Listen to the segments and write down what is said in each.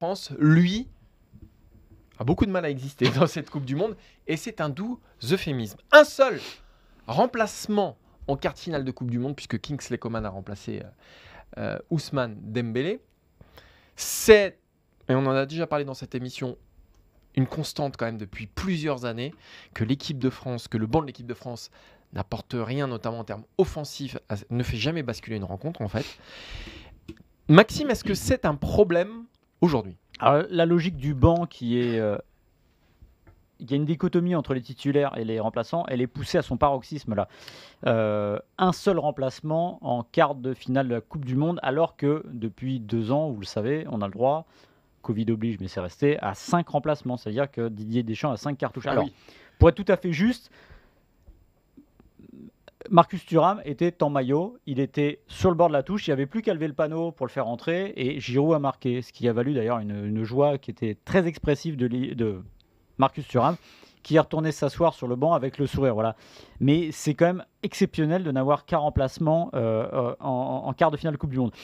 France, lui, a beaucoup de mal à exister dans cette Coupe du Monde et c'est un doux euphémisme. Un seul remplacement en quart de finale de Coupe du Monde, puisque Kingsley Coman a remplacé Ousmane Dembélé. C'est, et on en a déjà parlé dans cette émission, une constante quand même depuis plusieurs années, que l'équipe de France, que le banc de l'équipe de France n'apporte rien, notamment en termes offensifs, ne fait jamais basculer une rencontre en fait. Maxime, est-ce que c'est un problème aujourd'hui ? Alors, la logique du banc qui est... il y a une dichotomie entre les titulaires et les remplaçants, elle est poussée à son paroxysme là. Un seul remplacement en quart de finale de la Coupe du Monde, alors que depuis 2 ans, vous le savez, on a le droit, Covid oblige, mais c'est resté, à 5 remplacements. C'est-à-dire que Didier Deschamps a 5 cartouches. Alors, pour être tout à fait juste, Marcus Thuram était en maillot, il était sur le bord de la touche, il n'y avait plus qu'à lever le panneau pour le faire entrer, et Giroud a marqué, ce qui a valu d'ailleurs une joie qui était très expressive de Marcus Thuram, qui est retourné s'asseoir sur le banc avec le sourire. Voilà. Mais c'est quand même exceptionnel de n'avoir qu'un remplacement en quart de finale de Coupe du Monde.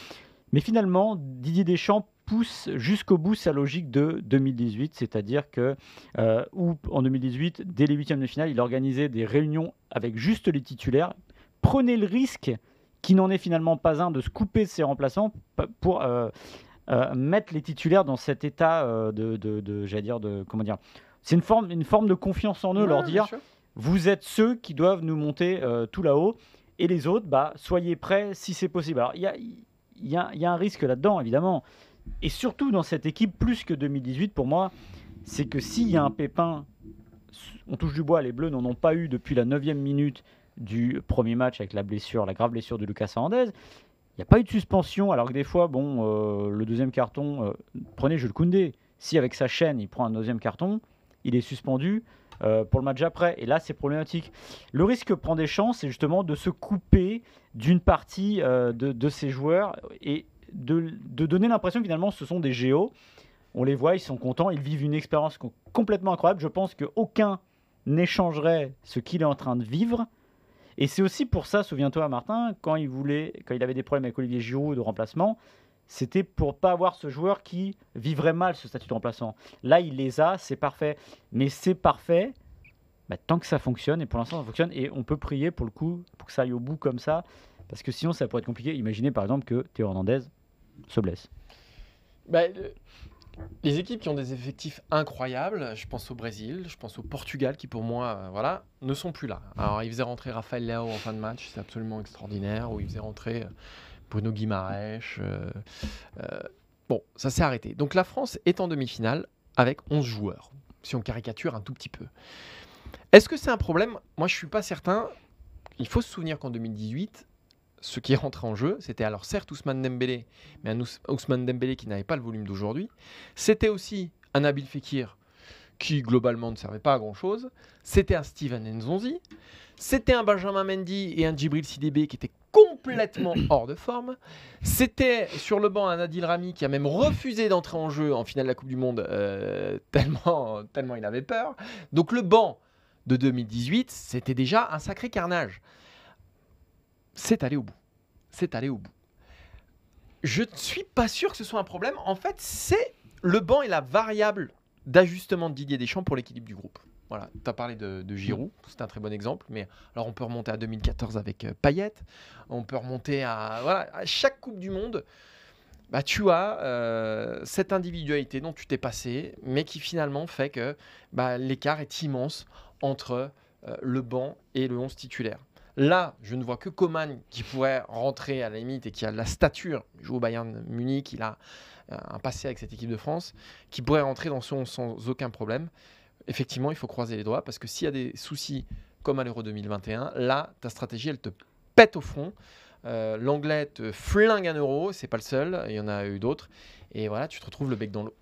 Mais finalement, Didier Deschamps pousse jusqu'au bout sa logique de 2018, c'est-à-dire que en 2018, dès les huitièmes de finale, il organisait des réunions avec juste les titulaires. Prenez le risque, qui n'en est finalement pas un, de se couper de ses remplaçants pour mettre les titulaires dans cet état comment dire. C'est une forme de confiance en eux, leur dire vous êtes ceux qui doivent nous monter tout là-haut, et les autres, soyez prêts si c'est possible. Alors il y a un risque là-dedans, évidemment. Et surtout dans cette équipe, plus que 2018, pour moi, c'est que s'il y a un pépin, on touche du bois, les Bleus n'en ont pas eu depuis la 9e minute du premier match avec la grave blessure de Lucas Hernandez. Il n'y a pas eu de suspension, alors que des fois, le deuxième carton, prenez Jules Koundé. Si avec sa chaîne, il prend un deuxième carton, il est suspendu pour le match après. Et là, c'est problématique. Le risque que prend Deschamps, c'est justement de se couper d'une partie de ses joueurs et de donner l'impression que finalement, ce sont des géos. On les voit, ils sont contents, ils vivent une expérience complètement incroyable. Je pense qu'aucun n'échangerait ce qu'il est en train de vivre. Et c'est aussi pour ça, souviens-toi Martin, quand il avait des problèmes avec Olivier Giroud de remplacement, c'était pour pas avoir ce joueur qui vivrait mal ce statut de remplaçant. Là, il les a, c'est parfait. Mais c'est parfait tant que ça fonctionne, et pour l'instant ça fonctionne, et on peut prier pour le coup pour que ça aille au bout comme ça, parce que sinon ça pourrait être compliqué. Imaginez par exemple que Théo Hernandez se blesse. Les équipes qui ont des effectifs incroyables, je pense au Brésil, je pense au Portugal, qui pour moi, ne sont plus là. Alors, ils faisaient rentrer Rafael Leao en fin de match, c'est absolument extraordinaire, ou ils faisaient rentrer Bruno Guimaraes. Bon, ça s'est arrêté. Donc, la France est en demi-finale avec 11 joueurs, si on caricature un tout petit peu. Est-ce que c'est un problème ? Moi, je ne suis pas certain. Il faut se souvenir qu'en 2018, ce qui est rentré en jeu, c'était alors certes Ousmane Dembélé, mais un Ousmane Dembélé qui n'avait pas le volume d'aujourd'hui. C'était aussi un Nabil Fekir qui globalement ne servait pas à grand-chose. C'était un Steven Nzonzi. C'était un Benjamin Mendy et un Djibril Sidibé qui étaient complètement hors de forme. C'était sur le banc un Adil Rami qui a même refusé d'entrer en jeu en finale de la Coupe du Monde tellement il avait peur. Donc le banc de 2018, c'était déjà un sacré carnage. C'est allé au bout. Je ne suis pas sûr que ce soit un problème. En fait, c'est le banc et la variable d'ajustement de Didier Deschamps pour l'équilibre du groupe. Voilà, tu as parlé de Giroud, c'est un très bon exemple. Mais alors, on peut remonter à 2014 avec Payet. On peut remonter à chaque Coupe du Monde. Tu as cette individualité dont tu t'es passé, mais qui finalement fait que l'écart est immense entre le banc et le 11 titulaire. Là, je ne vois que Coman qui pourrait rentrer à la limite et qui a de la stature. Il joue au Bayern Munich, il a un passé avec cette équipe de France, qui pourrait rentrer dans son sans aucun problème. Effectivement, il faut croiser les doigts parce que s'il y a des soucis comme à l'Euro 2021, là, ta stratégie, elle te pète au front. L'anglais te flingue un euro, c'est pas le seul, il y en a eu d'autres. Et voilà, tu te retrouves le bec dans l'eau.